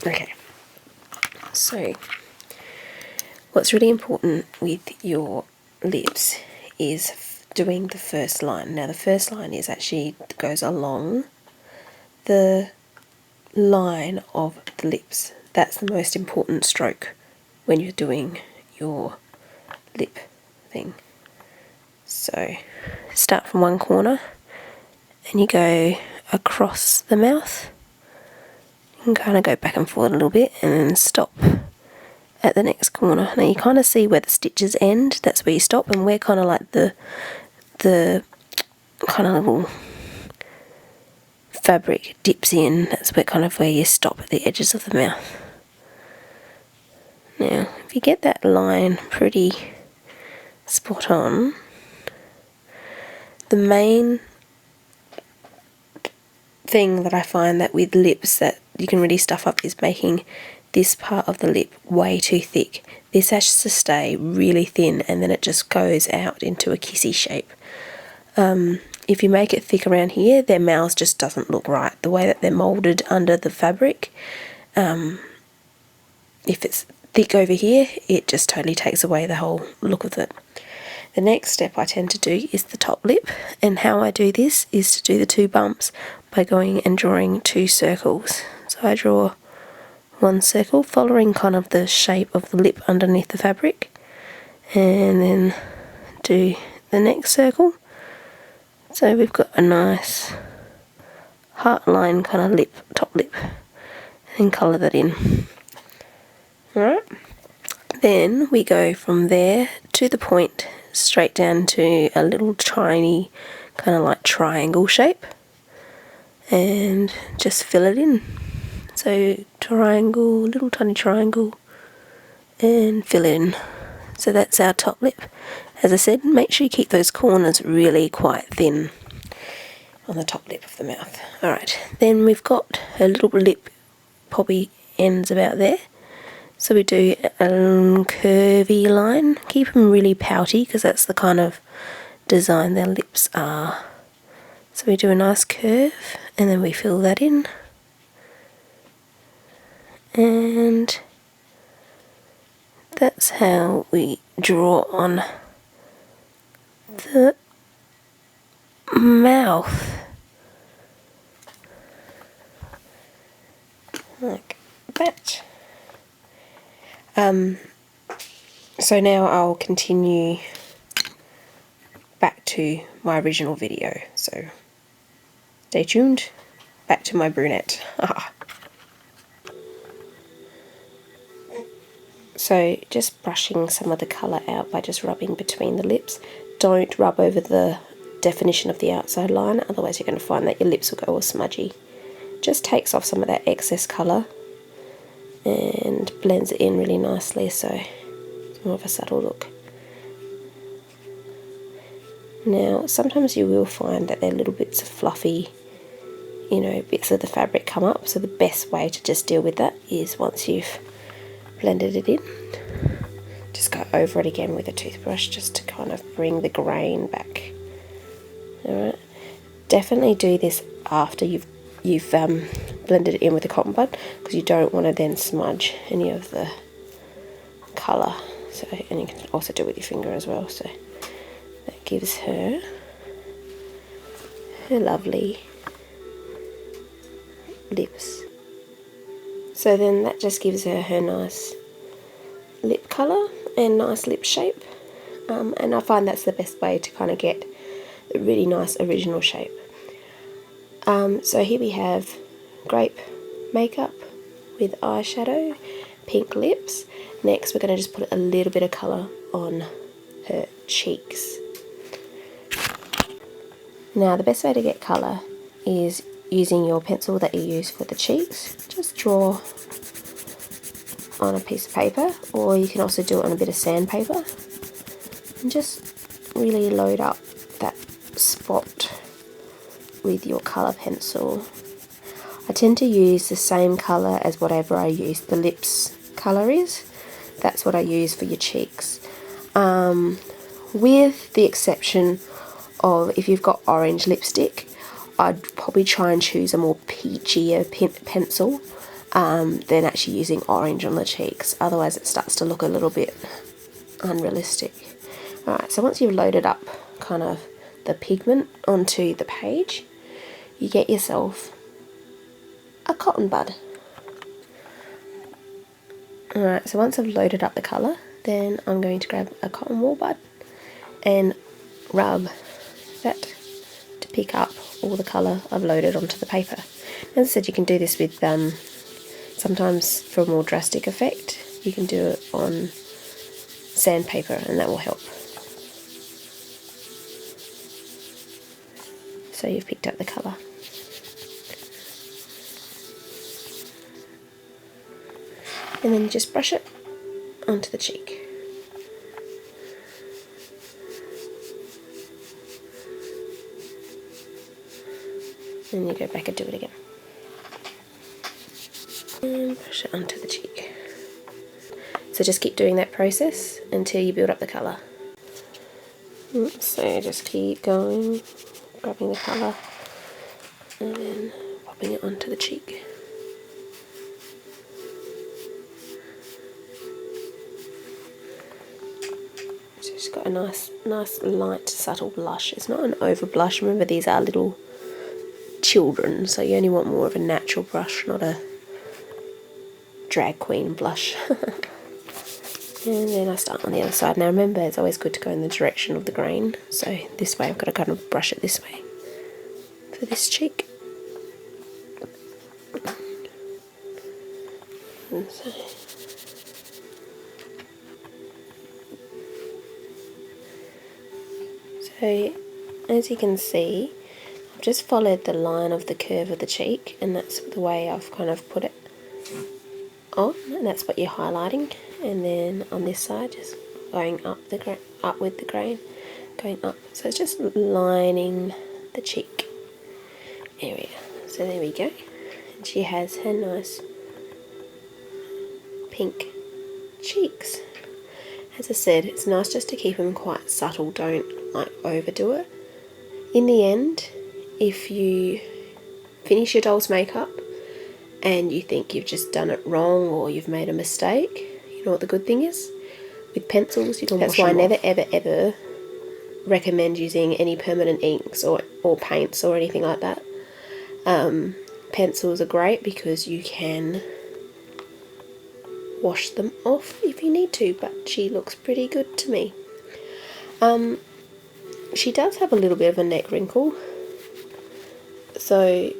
Okay, so what's really important with your lips is doing the first line. Now the first line is actually goes along the line of the lips. That's the most important stroke when you're doing your lip thing. So start from one corner and you go across the mouth and kind of go back and forth a little bit and then stop at the next corner. Now you kind of see where the stitches end, that's where you stop, and we're kind of like the kind of little fabric dips in, that's where you stop at the edges of the mouth. Now if you get that line pretty spot on, the main thing that I find that with lips that you can really stuff up is making this part of the lip way too thick. This has to stay really thin and then it just goes out into a kissy shape. If you make it thick around here, their mouths just doesn't look right. The way that they're moulded under the fabric, if it's thick over here, it just totally takes away the whole look of it. The next step I tend to do is the top lip, and how I do this is to do the 2 bumps by going and drawing 2 circles. So I draw 1 circle following kind of the shape of the lip underneath the fabric, and then do the next circle. So we've got a nice heart line kind of lip, top lip, and colour that in. Alright, then we go from there to the point straight down to a little tiny kind of like triangle shape and just fill it in. So triangle, little tiny triangle, and fill it in. So that's our top lip. As I said, make sure you keep those corners really quite thin on the top lip of the mouth. Alright, then we've got a little lip poppy ends about there. So we do a curvy line. Keep them really pouty because that's the kind of design their lips are. So we do a nice curve and then we fill that in. And that's how we draw on the mouth. Like that. So now I'll continue back to my original video, so stay tuned, back to my brunette. So just brushing some of the colour out by just rubbing between the lips. Don't rub over the definition of the outside line, otherwise you're going to find that your lips will go all smudgy. Just takes off some of that excess colour and blends it in really nicely, so it's more of a subtle look. Now sometimes you will find that there are little bits of fluffy, bits of the fabric come up, so the best way to just deal with that is once you've blended it in, just go over it again with a toothbrush just to kind of bring the grain back. Alright, definitely do this after you've blended it in with a cotton bud, because you don't want to then smudge any of the colour. So, and you can also do it with your finger as well. So that gives her lovely lips. So then that just gives her nice lip colour and nice lip shape. And I find that's the best way to kind of get a really nice original shape. So here we have grape makeup with eyeshadow, pink lips. Next we're going to just put a little bit of colour on her cheeks. Now the best way to get colour is using your pencil that you use for the cheeks. Just draw on a piece of paper, or you can also do it on a bit of sandpaper, and just really load up that spot with your colour pencil. I tend to use the same colour as whatever I use the lips colour is. That's what I use for your cheeks, with the exception of if you've got orange lipstick, I'd probably try and choose a more peachier pencil, than actually using orange on the cheeks. Otherwise it starts to look a little bit unrealistic. Alright, so once you've loaded up kind of the pigment onto the page, you get yourself a cotton bud. Alright, so once I've loaded up the colour, then I'm going to grab a cotton wool bud and rub that to pick up all the colour I've loaded onto the paper. As I said, you can do this with, sometimes for a more drastic effect, you can do it on sandpaper and that will help. So you've picked up the colour. And then you just brush it onto the cheek. And you go back and do it again. And brush it onto the cheek. So just keep doing that process until you build up the colour. So just keep going, grabbing the colour and then popping it onto the cheek. So it's got a nice light subtle blush. It's not an over blush. Remember, these are little children, so you only want more of a natural brush, not a drag queen blush. And then I start on the other side. Now remember, it's always good to go in the direction of the grain, so this way I've got to kind of brush it this way for this cheek. And so as you can see, I've just followed the line of the curve of the cheek, and that's the way I've kind of put it on, and that's what you're highlighting. And then on this side, just going up with the grain, going up. So it's just lining the cheek area. So there we go. And she has her nice pink cheeks. As I said, it's nice just to keep them quite subtle. Don't like overdo it. In the end, if you finish your doll's makeup and you think you've just done it wrong or you've made a mistake, you know what the good thing is? With pencils, you can wash them off. That's why I never ever recommend using any permanent inks or paints or anything like that. Pencils are great because you can wash them off if you need to, but she looks pretty good to me. She does have a little bit of a neck wrinkle, so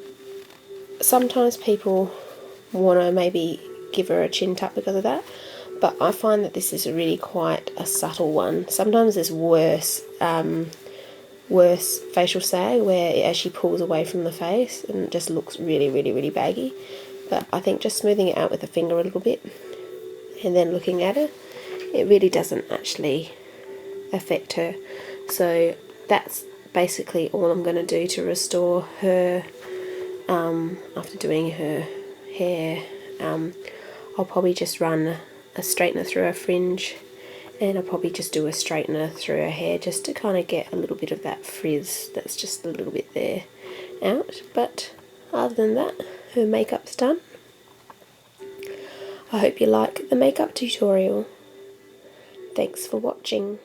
sometimes people want to maybe give her a chin tuck because of that, but I find that this is really quite a subtle one. Sometimes there's worse facial sag where as she pulls away from the face and it just looks really baggy, but I think just smoothing it out with a finger a little bit and then looking at her, it really doesn't actually affect her. So that's basically all I'm going to do to restore her after doing her hair. I'll probably just run a straightener through her fringe, and I'll probably just do a straightener through her hair just to kind of get a little bit of that frizz that's just a little bit there out. But other than that, her makeup's done. I hope you like the makeup tutorial. Thanks for watching.